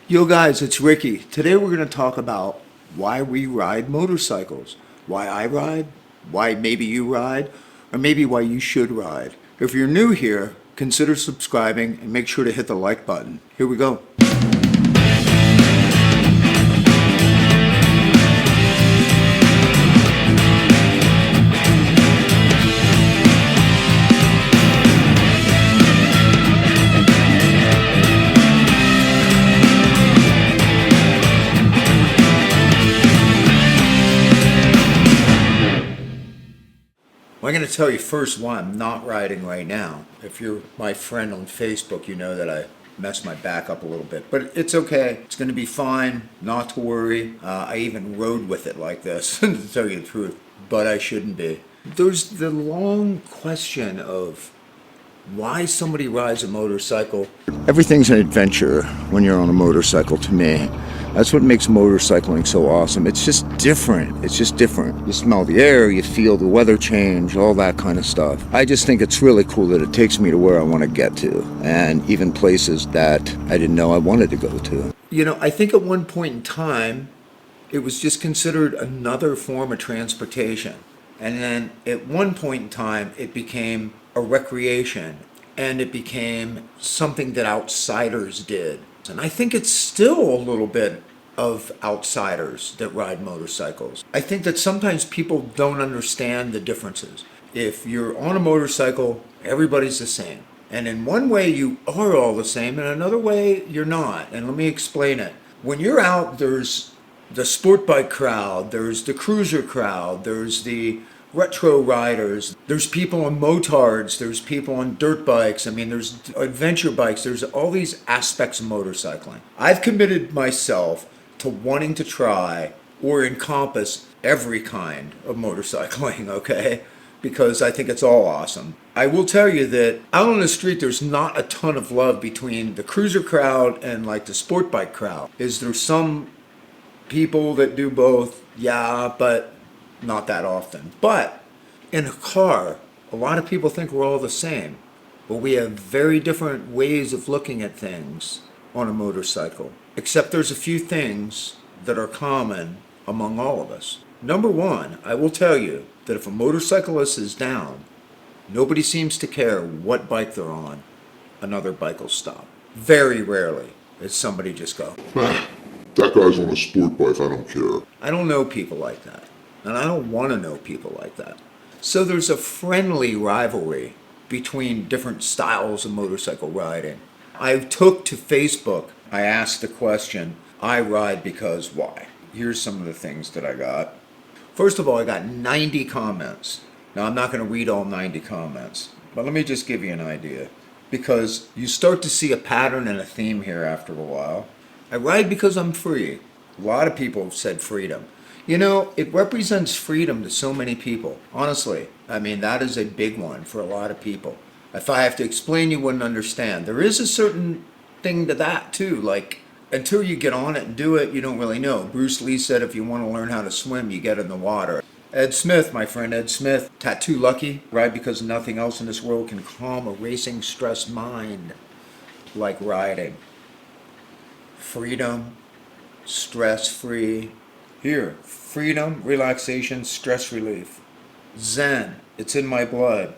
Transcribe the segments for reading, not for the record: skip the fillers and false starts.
Yo guys, it's Ricky. Today we're going to talk about why we ride motorcycles. Why I ride, why maybe you ride, or maybe why you should ride. If you're new here, consider subscribing and make sure to hit the like button. Here we go. Well, I'm going to tell you first why I'm not riding right now. If you're my friend on Facebook, you know that I messed my back up a little bit. But it's okay. It's going to be fine. Not to worry. I even rode with it like this, to tell you the truth. But I shouldn't be. There's the long question of why somebody rides a motorcycle. Everything's an adventure when you're on a motorcycle to me. That's what makes motorcycling so awesome. It's just different. It's just different. You smell the air, you feel the weather change, all that kind of stuff. I just think it's really cool that it takes me to where I want to get to, and even places that I didn't know I wanted to go to. You know, I think at one point in time, it was just considered another form of transportation. And then at one point in time, it became a recreation, and it became something that outsiders did. And I think it's still a little bit of outsiders that ride motorcycles. I think that sometimes people don't understand the differences. If you're on a motorcycle, everybody's the same. And in one way you are all the same, and another way you're not. And let me explain it. When you're out, there's the sport bike crowd, there's the cruiser crowd, there's the retro riders, there's people on motards, there's people on dirt bikes, there's adventure bikes, there's all these aspects of motorcycling. I've committed myself to wanting to try or encompass every kind of motorcycling, okay? Because I think it's all awesome. I will tell you that out on the street there's not a ton of love between the cruiser crowd and like the sport bike crowd. Is there some people that do both? Yeah, but not that often. But in a car, a lot of people think we're all the same, but we have very different ways of looking at things on a motorcycle. Except there's a few things that are common among all of us. Number one, I will tell you that if a motorcyclist is down, nobody seems to care what bike they're on. Another bike will stop. Very rarely does somebody just go, "Man, that guy's on a sport bike, I don't care." I don't know people like that. And I don't want to know people like that. So there's a friendly rivalry between different styles of motorcycle riding. I took to Facebook, I asked the question, I ride because why? Here's some of the things that I got. First of all, I got 90 comments. Now I'm not going to read all 90 comments, but let me just give you an idea. Because you start to see a pattern and a theme here after a while. I ride because I'm free. A lot of people have said freedom. You know, it represents freedom to so many people. Honestly, that is a big one for a lot of people. If I have to explain, you wouldn't understand. There is a certain thing to that too. Like, until you get on it and do it, you don't really know. Bruce Lee said if you want to learn how to swim, you get in the water. Ed Smith, my friend Ed Smith, tattoo lucky, ride because nothing else in this world can calm a racing, stressed mind like riding. Freedom, stress-free. Here, freedom, relaxation, stress relief. Zen, it's in my blood.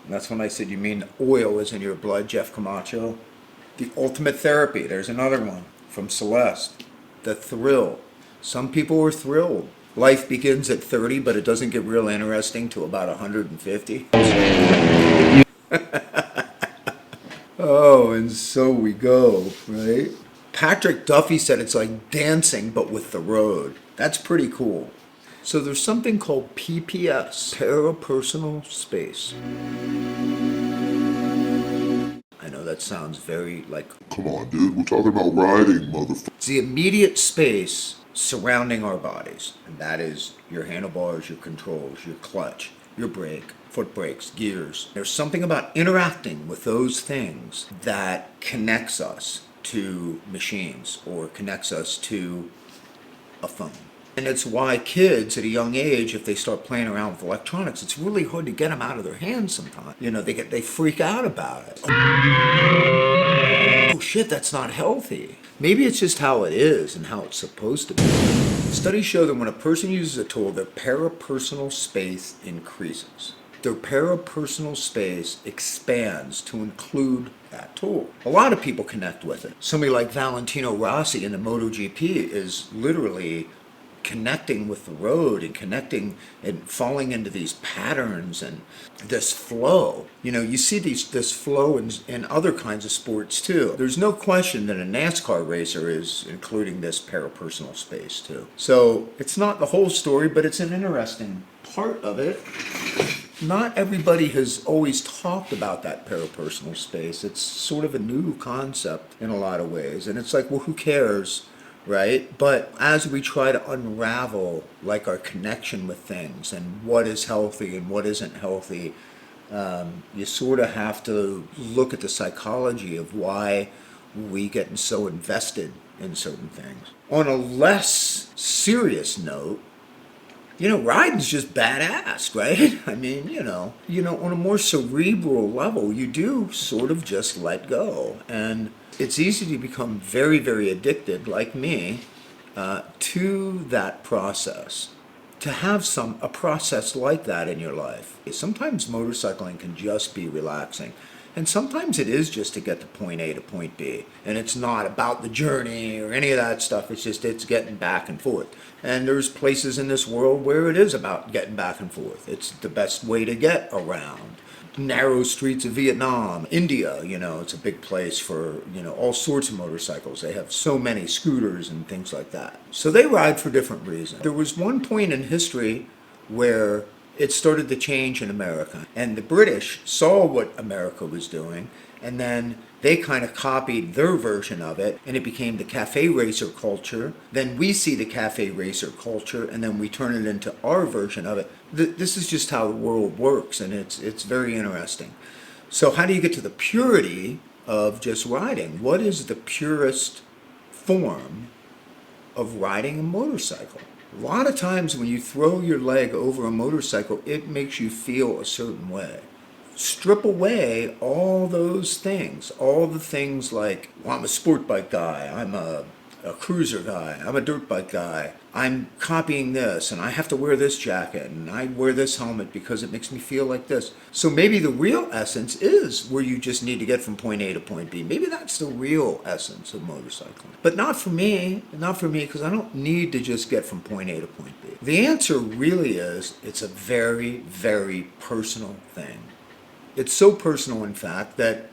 And that's when I said, you mean oil is in your blood, Jeff Camacho? The ultimate therapy, there's another one from Celeste. The thrill. Some people are thrilled. Life begins at 30, but it doesn't get real interesting till about 150. Oh, and so we go, right? Patrick Duffy said it's like dancing, but with the road. That's pretty cool. So there's something called PPS, parapersonal space. I know that sounds very like, Come on, dude, we're talking about riding, motherfucker. it's the immediate space surrounding our bodies. And that is your handlebars, your controls, your clutch, your brake, foot brakes, gears. There's something about interacting with those things that connects us to machines or connects us to a phone. And it's why kids at a young age, if they start playing around with electronics, it's really hard to get them out of their hands sometimes. You know, they freak out about it. Oh shit, that's not healthy. Maybe it's just how it is and how it's supposed to be. Studies show that when a person uses a tool, their parapersonal space increases. Their parapersonal space expands to include that tool. A lot of people connect with it. Somebody like Valentino Rossi in the MotoGP is literally connecting with the road and connecting and falling into these patterns and this flow. You know, you see this flow in other kinds of sports too. There's no question that a NASCAR racer is including this parapersonal space too. So it's not the whole story, but it's an interesting part of it. Not everybody has always talked about that parapersonal space. It's sort of a new concept in a lot of ways. And it's like, well, who cares? Right? But as we try to unravel like our connection with things and what is healthy and what isn't healthy, you sort of have to look at the psychology of why we get so invested in certain things. On a less serious note, you know, riding's just badass, right? I mean, you know, on a more cerebral level, you do sort of just let go. And it's easy to become very, very addicted, like me, to that process. To have a process like that in your life. Sometimes motorcycling can just be relaxing. And sometimes it is just to get to point A to point B. And it's not about the journey or any of that stuff. It's getting back and forth. And there's places in this world where it is about getting back and forth. It's the best way to get around. Narrow streets of Vietnam, India, you know, it's a big place for, you know, all sorts of motorcycles. They have so many scooters and things like that. So they ride for different reasons. There was one point in history where it started to change in America. And the British saw what America was doing, and then they kind of copied their version of it, and it became the cafe racer culture. Then we see the cafe racer culture, and then we turn it into our version of it. This is just how the world works, and it's very interesting. So how do you get to the purity of just riding? What is the purest form of riding a motorcycle? A lot of times when you throw your leg over a motorcycle, it makes you feel a certain way. Strip away all those things, all the things like, well, I'm a sport bike guy, I'm a cruiser guy, I'm a dirt bike guy, I'm copying this, and I have to wear this jacket, and I wear this helmet because it makes me feel like this. So maybe the real essence is where you just need to get from point A to point B. Maybe that's the real essence of motorcycling. But not for me, because I don't need to just get from point A to point B. The answer really is, it's a very, very personal thing. It's so personal, in fact, that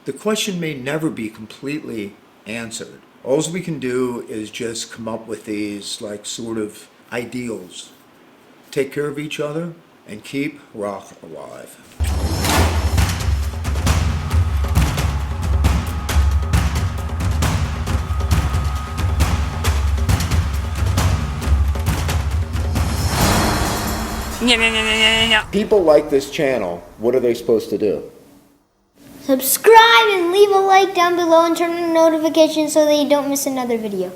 the question may never be completely answered. All we can do is just come up with these, like, sort of ideals. Take care of each other and keep rock alive. People like this channel. What are they supposed to do? Subscribe and leave a like down below and turn on notifications so that you don't miss another video.